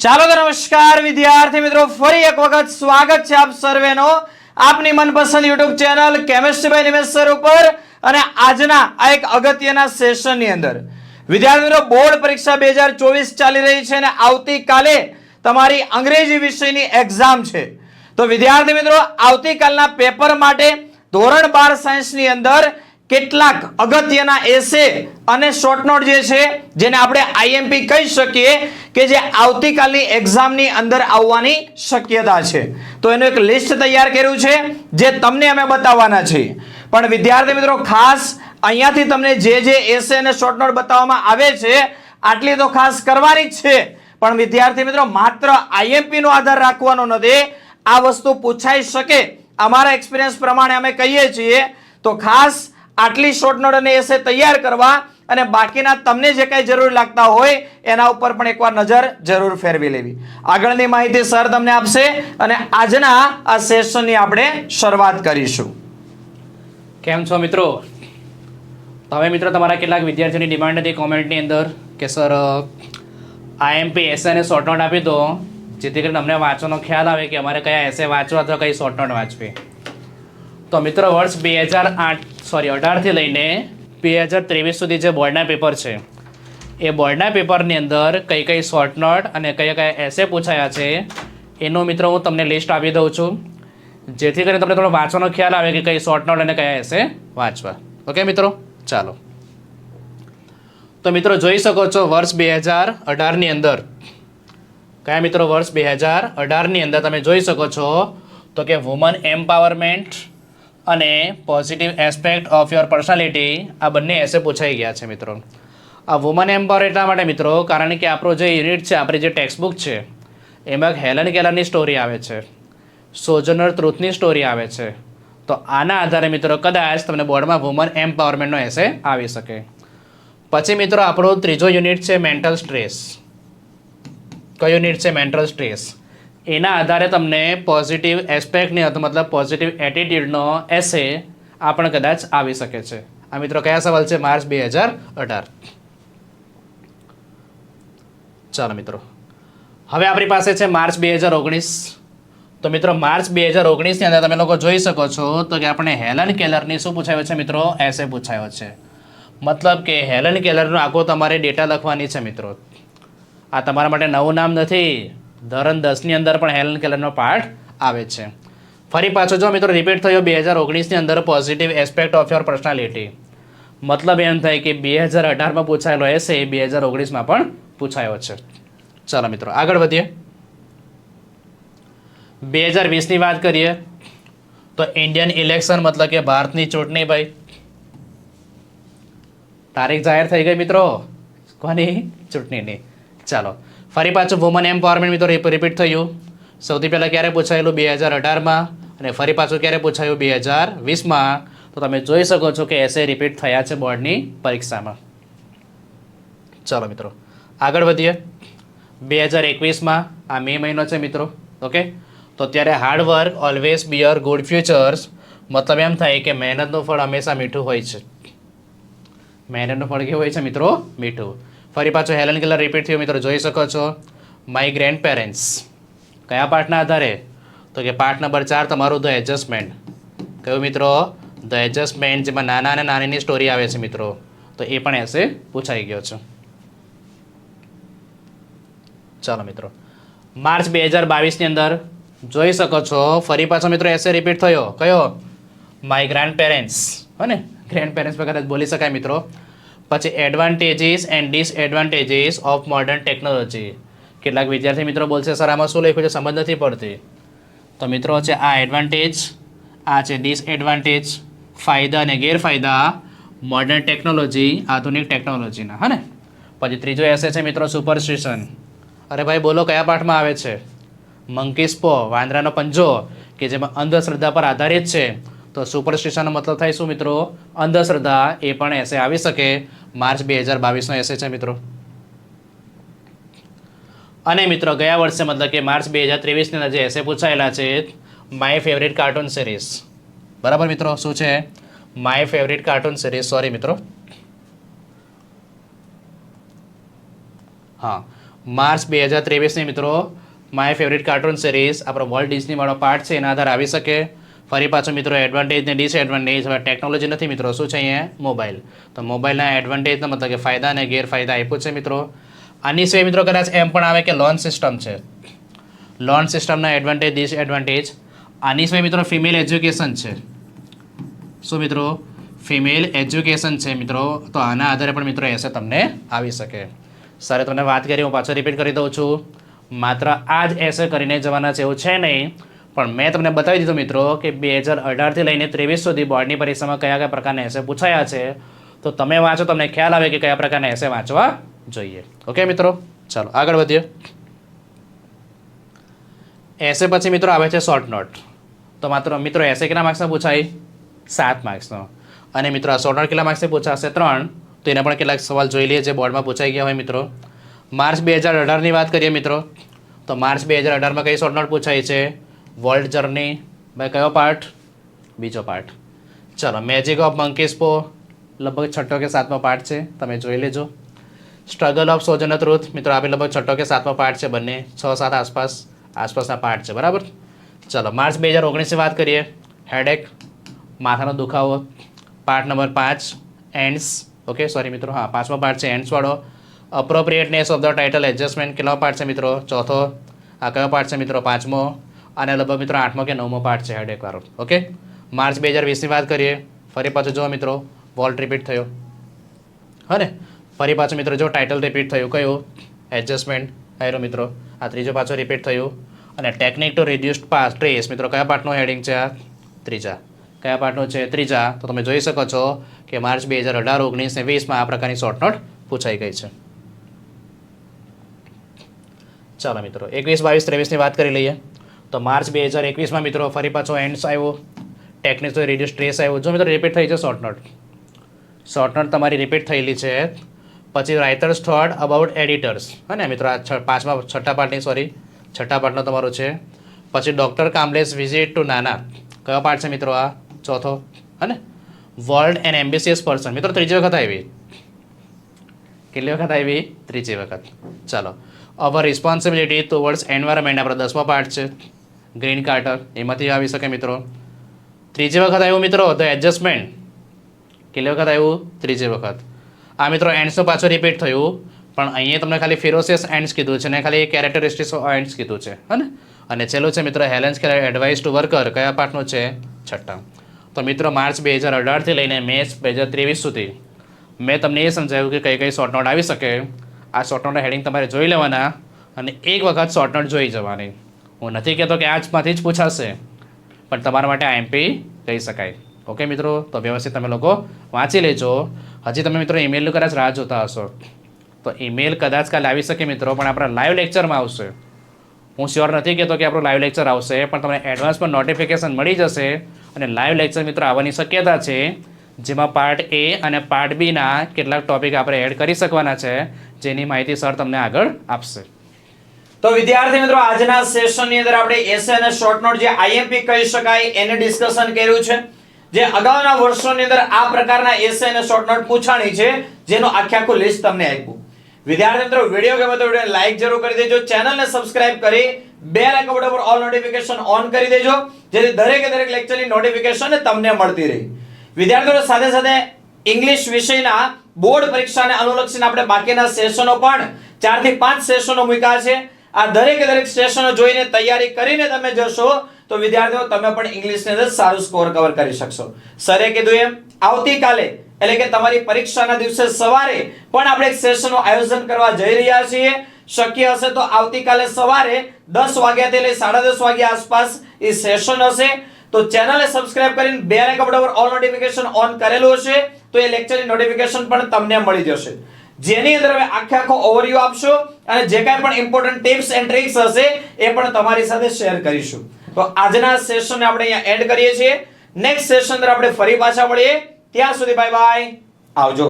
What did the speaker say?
ચાલો તો નમસ્કાર વિદ્યાર્થી મિત્રો, ફરી એક વખત સ્વાગત છે આપ સર્વેનો આપની મનપસંદ YouTube channel chemistry by Nimesh sir ઉપર. અને આજના આ એક અગત્યના સેશનની અંદર વિદ્યાર્થી મિત્રો બોર્ડ પરીક્ષા 2024 ચાલી રહી છે અને આવતીકાલે તમારી અંગ્રેજી વિષયની એક્ઝામ છે. તો વિદ્યાર્થી મિત્રો આવતીકાલના પેપર માટે ધોરણ 12 સાયન્સની અંદર કેટલાક અગત્યના એસે અને શોર્ટ નોટ જે છે જેને આપણે આઈએમપી કહી શકીએ કે જે આવતીકાલની એક્ઝામની અંદર આવવાની શક્યતા છે. તો એનું એક લિસ્ટ તૈયાર કર્યું છે જે તમને અમે બતાવવાના છીએ. પણ વિદ્યાર્થી મિત્રો ખાસ અહીંયાથી તમને જે એસે અને શોર્ટ નોટ બતાવવામાં આવે છે આટલી તો ખાસ કરવાની જ છે. પણ વિદ્યાર્થી મિત્રો માત્ર આઈએમપી નો આધાર રાખવાનો નથી. આ વસ્તુ પૂછાઈ શકે અમારા એક્સપિરિયન્સ પ્રમાણે અમે કહીએ છીએ. તો ખાસ આટલી શોર્ટ નોટ અને એસે તૈયાર કરવા અને બાકીના તમને જે કઈ જરૂર લાગતા હોય એના ઉપર પણ એકવાર નજર જરૂર ફેરવી લેવી. આગળની માહિતી સર તમને આપશે અને આજના આ સેશનની આપણે શરૂઆત કરીશું. કેમ છો મિત્રો? તો હવે મિત્રો તમારા કેટલાક વિદ્યાર્થીઓની ડિમાન્ડ હતી કોમેન્ટની અંદર કે સર આઈએમપી એસે અને શોર્ટ નોટ આપી દો જેથી કરીને અમને વાંચવાનો ખ્યાલ આવે કે અમારે કયા એસે વાંચવા અથવા કઈ શોર્ટ નોટ વાંચવી. તો મિત્રો વર્ષ 2018થી લઈને 2023 સુધી જે બોર્ડના પેપર છે એ બોર્ડના પેપરની અંદર કઈ કઈ શોર્ટ નોટ અને કયા કયા એસે પૂછાયા છે એનું મિત્રો હું તમને લિસ્ટ આપી દઉં છું જેથી કરીને તમને થોડો વાંચવાનો ખ્યાલ આવે કે કઈ શોર્ટ નોટ અને કયા એસે વાંચવા. ઓકે મિત્રો, ચાલો. તો મિત્રો જોઈ શકો છો વર્ષ 2018ની અંદર કયા મિત્રો વર્ષ 2018ની અંદર તમે જોઈ શકો છો તો કે વુમન એમ્પાવરમેન્ટ અને positive aspect of your personality આ બંને એસે પૂછાઈ ગયા છે મિત્રો. આ વુમન એમ્પાવર એટલા માટે મિત્રો કારણ કે આપણો જે યુનિટ છે આપણી જે ટેક્સ્ટબુક છે એમાં હેલન કેલરની સ્ટોરી આવે છે, સોજનર ટ્રુથની સ્ટોરી આવે છે. તો આના આધારે મિત્રો કદાચ તમને બોર્ડમાં વુમન એમ્પાવરમેન્ટનો એસે આવી શકે. પછી મિત્રો આપણો ત્રીજો યુનિટ છે મેન્ટલ સ્ટ્રેસ. કયો યુનિટ છે? Mental stress. એના આધારે તમને પોઝિટિવ એસ્પેક્ટની મતલબ પોઝિટિવ એટીટ્યુડનો એસે આ પણ કદાચ આવી શકે છે. આ મિત્રો કયા સવાલ છે? માર્ચ 2018. ચાલો મિત્રો, હવે આપણી પાસે છે માર્ચ 2019. તો મિત્રો માર્ચ 2019ની અંદર તમે લોકો જોઈ શકો છો તો કે આપણે હેલન કેલરની શું પૂછાયો છે મિત્રો? એસે પૂછાયો છે. મતલબ કે હેલન કેલરનો આખો તમારે ડેટા લખવાની છે મિત્રો. આ તમારા માટે નવું નામ નથી. ધોરણ 10ની અંદર પણ હેલન કેલરનો પાઠ આવે છે. ફરી પાછો જો મિત્રો રિપીટ થયો 2019ની અંદર positive aspect of your personality. મતલબ એમ થાય કે 2018માં પૂછાયેલો એસે 2019માં પણ પૂછાયો છે. ચાલો મિત્રો આગળ વધીએ. 2020ની વાત કરીએ તો ઇન્ડિયન ઇલેક્શન મતલબ કે ભારતની ચૂંટણી ભાઈ. તારીખ જાહેર થઈ ગઈ મિત્રો. કોની? ચૂંટણીની. ચાલો ફરી પાછું વુમન એમ્પાવરમેન્ટ મિત્રો રિપીટ થયું. સૌથી પહેલાં ક્યારે પૂછાયેલું? 2018માં. અને ફરી પાછું ક્યારે પૂછાયું? 2020માં. તો તમે જોઈ શકો છો કે એસે રિપીટ થયા છે બોર્ડની પરીક્ષામાં. ચાલો મિત્રો આગળ વધીએ. 2021માં આ મે મહિનો છે મિત્રો. ઓકે, તો ત્યારે hard work always bear good futures. મતલબ એમ થાય કે મહેનતનું ફળ હંમેશા મીઠું હોય છે. મહેનતનું ફળ કેવું હોય છે મિત્રો? મીઠું. ફરી પાછું હેલન કેલર રિપીટ થયું મિત્રો જોઈ શકો છો. My grand parents. કયા પાઠના આધારે? તો કે પાઠ નંબર 4 તમારું ધ એડજસ્ટમેન્ટ. કયું મિત્રો? ધ એડજસ્ટમેન્ટ, જેમાં નાના અને નાનીની સ્ટોરી આવે છે મિત્રો. તો એ પણ એસે પૂછાઈ ગયો છે. ચાલો મિત્રો માર્ચ 2022ની અંદર જોઈ શકો છો ફરી પાછો મિત્રો એસે રિપીટ થયો. કયો? My grand parents. હો ને, ગ્રેન્ડ પેરેન્ટ્સ પર કદાચ બોલી શકાય મિત્રો. પછી advantages and disadvantages of modern technology. કેટલાક વિદ્યાર્થી મિત્રો બોલશે સર આમાં શું લખ્યું છે સમજ નથી પડતી. તો મિત્રો છે આ એડવાન્ટેજ, આ છે ડિસએડવાન્ટેજ, ફાયદા અને ગેરફાયદા મોડર્ન ટેકનોલોજી, આધુનિક ટેકનોલોજીના. હા ને. પછી ત્રીજો એસે છે મિત્રો સુપરસ્ટિશન. અરે ભાઈ બોલો કયા પાઠમાં આવે છે? મંકીસ પો, વાંદરાનો પંજો, કે જેમાં અંધશ્રદ્ધા પર આધારિત છે. તો સુપરસ્ટિશનનો મતલબ થાય શું મિત્રો? અંધશ્રદ્ધા. એ પણ એસે આવી શકે. માર્ચ 2022નો એસે છે મિત્રો. અને મિત્રો ગયા વર્ષે મતલબ કે માર્ચ 2023ની અંદર જે એસે પૂછાયેલા છે માય ફેવરિટ કાર્ટૂન સિરીઝ. બરાબર મિત્રો, શું છે? My favourite cartoon series. Sorry મિત્રો, હા માર્ચ 2023ની મિત્રો માય ફેવરિટ કાર્ટૂન સિરીઝ આપણો વોલ્ટ ડિઝની વાળો પાર્ટ છે એના આધારે આવી શકે. ફરી પાછું મિત્રો એડવાન્ટેજ ને ડિસએડવાન્ટેજ. હવે ટેકનોલોજી નથી મિત્રો, શું છે અહીંયા મોબાઈલ. તો મોબાઈલના એડવાન્ટેજનો મતલબ કે ફાયદા અને ગેરફાયદા આપ્યું છે મિત્રો. આની સિવાય મિત્રો કદાચ એમ પણ આવે કે લોન સિસ્ટમ છે, લોન સિસ્ટમના એડવાન્ટેજ ડિસએડવાન્ટેજ. આની સિવાય મિત્રો ફિમેલ એજ્યુકેશન છે. શું મિત્રો? ફિમેલ એજ્યુકેશન છે મિત્રો. તો આના આધારે પણ મિત્રો એસે તમને આવી શકે. સરે તમને વાત કરી, હું પાછો રિપીટ કરી દઉં છું. માત્ર આ જ એસે કરીને જવાના છે એવું છે નહીં, પણ મેં તમને બતાવી દીધું મિત્રો કે 2018થી લઈને 23 સુધી બોર્ડની પરીક્ષામાં કયા કયા પ્રકારના એસે પૂછાયા છે. તો તમે વાંચો, તમને ખ્યાલ આવે કે કયા પ્રકારના એસે વાંચવા જોઈએ. ઓકે મિત્રો, ચાલો આગળ વધીએ. એસે પછી મિત્રો આવે છે શોર્ટ નોટ. તો માત્ર મિત્રો એસે કેટલા માર્ક્સનો પૂછાય? 7 માર્ક્સનો. અને મિત્રો આ શોર્ટ નોટ કેટલા માર્ક્સથી પૂછાશે? 3. તો એના પણ કેટલાક સવાલ જોઈ લઈએ જે બોર્ડમાં પૂછાઈ ગયા હોય મિત્રો. માર્ચ 2018ની વાત કરીએ મિત્રો, તો માર્ચ 2018માં કઈ શોર્ટ નોટ પૂછાઈ છે? વર્લ્ડ જર્ની બાય કયો પાર્ટ? બીજો પાર્ટ. ચલો, મેજિક ઓફ મંકીઝ પો લગભગ 6ઠ્ઠો કે 7મો પાર્ટ છે, તમે જોઈ લેજો. સ્ટ્રગલ ઓફ સોજન ટ્રુથ મિત્રો આપણે લગભગ 6ઠ્ઠો કે 7મો પાર્ટ છે, બંને 6-7 આસપાસના પાર્ટ છે, બરાબર. ચલો, માર્ચ 2019ની વાત કરીએ. હેડેક માથાનો દુખાવો part number 5 ends. Okay sorry મિત્રો, હા 5મો પાર્ટ છે એન્ડ્સવાળો. Appropriateness of the title adjustment કેટલો પાર્ટ છે મિત્રો? 4થો. આ કયો પાર્ટ છે મિત્રો? 5મો. અને લગભગ મિત્રો 8મો કે 9મો પાર્ટ છે હેડેકવાળો. ઓકે, માર્ચ 2020ની વાત કરીએ. ફરી પાછું જો મિત્રો વોલ્ટ રિપીટ થયો, હા ને. ફરી પાછું મિત્રો જો ટાઇટલ રિપીટ થયું, કયું? એડજસ્ટમેન્ટ આવ્યો મિત્રો. આ ત્રીજો પાછો રિપીટ થયું. અને technique to reduced pass trace મિત્રો કયા પાર્ટનું હેડિંગ છે? આ ત્રીજા. કયા પાર્ટનું છે? ત્રીજા. તો તમે જોઈ શકો છો કે માર્ચ 2018, 19 ને 20માં આ પ્રકારની શોર્ટ નોટ પૂછાઈ ગઈ છે. ચાલો મિત્રો 21, 22, 23ની વાત કરી લઈએ. તો માર્ચ 2021માં મિત્રો ફરી પાછો એન્ડ્સ આવ્યો, ટેકનિક ટુ રિડ્યુસ સ્ટ્રેસ આવ્યો. જો મિત્રો રિપીટ થઈ છે શોર્ટ નોટ, શોર્ટ નોટ તમારી રિપીટ થયેલી છે. પછી રાઇટર્સ થોટ અબાઉટ એડિટર્સ, હા ને મિત્રો, આ છઠ્ઠા પાર્ટનો તમારો છે. પછી ડૉક્ટર કામલેસ વિઝિટ ટુ નાના, કયો પાર્ટ છે મિત્રો? આ 4થો, હા ને. વર્લ્ડ એન્ડ એમ્બિશિયસ પર્સન મિત્રો ત્રીજી વખત આવી. કેટલી વખત આવી? ત્રીજી વખત. ચાલો, અવર રિસ્પોન્સિબિલિટી ટુવર્ડ્સ એન્વાયરમેન્ટ આપણો 10મો પાર્ટ છે. ગ્રીન કાર્ટર એમાંથી આવી શકે મિત્રો. ત્રીજી વખત આવ્યું મિત્રો ધ એડજસ્ટમેન્ટ. કેટલી વખત આવ્યું? ત્રીજી વખત. આ મિત્રો એન્ડ્સનું પાછું રિપીટ થયું, પણ અહીંયા તમને ખાલી ફિરોસિયસ એન્ડ્સ કીધું છે ને ખાલી કેરેક્ટરિસ્ટિક્સ ઓફ એન્ડ્સ કીધું છે, હા ને. અને છેલ્લું છે મિત્રો Helen's Keller advice to worker, કયા પાર્ટનું છે? 6ઠ્ઠા. તો મિત્રો માર્ચ 2018થી લઈને મે 2023 સુધી મેં તમને એ સમજાવ્યું કે કઈ કઈ શોર્ટ નોટ આવી શકે. આ શોર્ટ નોટના હેડિંગ તમારે જોઈ લેવાના અને એક વખત શોર્ટ નોટ જોઈ જવાની. હું નથી કહેતો કે આજમાંથી જ પૂછાશે, પણ તમારા માટે આ એમપી કહી શકાય. ઓકે મિત્રો, તો વ્યવસ્થિત તમે લોકો વાંચી લેજો. હજી તમે મિત્રો ઈમેલનું કદાચ રાહ જોતા હશો, તો ઈમેલ કદાચ કાલે આવી શકે મિત્રો, પણ આપણા લાઈવ લેક્ચરમાં આવશે. હું શ્યોર નથી કહેતો કે આપણું લાઈવ લેક્ચર આવશે, પણ તમને એડવાન્સમાં નોટિફિકેશન મળી જશે. અને લાઈવ લેક્ચર મિત્રો આવવાની શક્યતા છે, જેમાં પાર્ટ એ અને પાર્ટ બીના કેટલાક ટોપિક આપણે એડ કરી શકવાના છે, જેની માહિતી સર તમને આગળ આપશે. તો વિદ્યાર્થી મિત્રો આજના સેશનની અંદર આપણે એસે અને શોર્ટ નોટ જે આઈએમપી કહી શકાય એને ડિસ્કશન કર્યું છે. જે અગાઉના વર્ષોની અંદર આ પ્રકારના એસે અને શોર્ટ નોટ પૂછાણી છે, જેનું આખું લિસ્ટ તમને આપ્યું. વિદ્યાર્થી મિત્રો વિડિયો ગમે તો વિડિયોને લાઈક જરૂર કરી દેજો, ચેનલને સબસ્ક્રાઇબ કરી બેલ આઇકન પર ઓલ નોટિફિકેશન ઓન કરી દેજો, જેથી દરેક લેક્ચરની નોટિફિકેશન તમને મળતી રહે. વિદ્યાર્થીઓ સાથે સાથે ઇંગ્લિશ વિષયના બોર્ડ પરીક્ષાને અનુલક્ષીને આપણે બાકીના સેશનો પણ 4 થી 5 સેશનો મૂક્યા છે. આ દરેક સેશનો જોઈને તૈયારી કરીને તમે જશો તો વિદ્યાર્થીઓ તમે પણ ઇંગ્લિશની અંદર સારું સ્કોર કવર કરી શકશો. સરે કીધું એમ આવતીકાલે એટલે કે તમારી પરીક્ષાના દિવસે સવારે પણ આપણે એક સેશનનું આયોજન કરવા જઈ રહ્યા છીએ. શક્ય હશે તો આવતીકાલે સવારે 10 વાગ્યાથી લઈ 10:30 વાગ્યા આસપાસ એ સેશન હશે. તો ચેનલને સબસ્ક્રાઇબ કરીને બેલ આઇકન પર ઓલ નોટિફિકેશન ઓન કરેલું હશે તો એ લેક્ચરની નોટિફિકેશન પણ તમને મળી જશે, જેની અંદર હવે આખો ઓવરવ્યુ આપશો અને જે કાંઈ પણ ઇમ્પોર્ટન્ટ ટિપ્સ એન્ડ ટ્રિક્સ હશે એ પણ તમારી સાથે શેર કરીશું. તો આજના સેશનને આપણે અહીંયા એન્ડ કરીએ છીએ. નેક્સ્ટ સેશન અંદર આપણે ફરી પાછા મળીએ. ત્યાં સુધી બાય બાય, આવજો.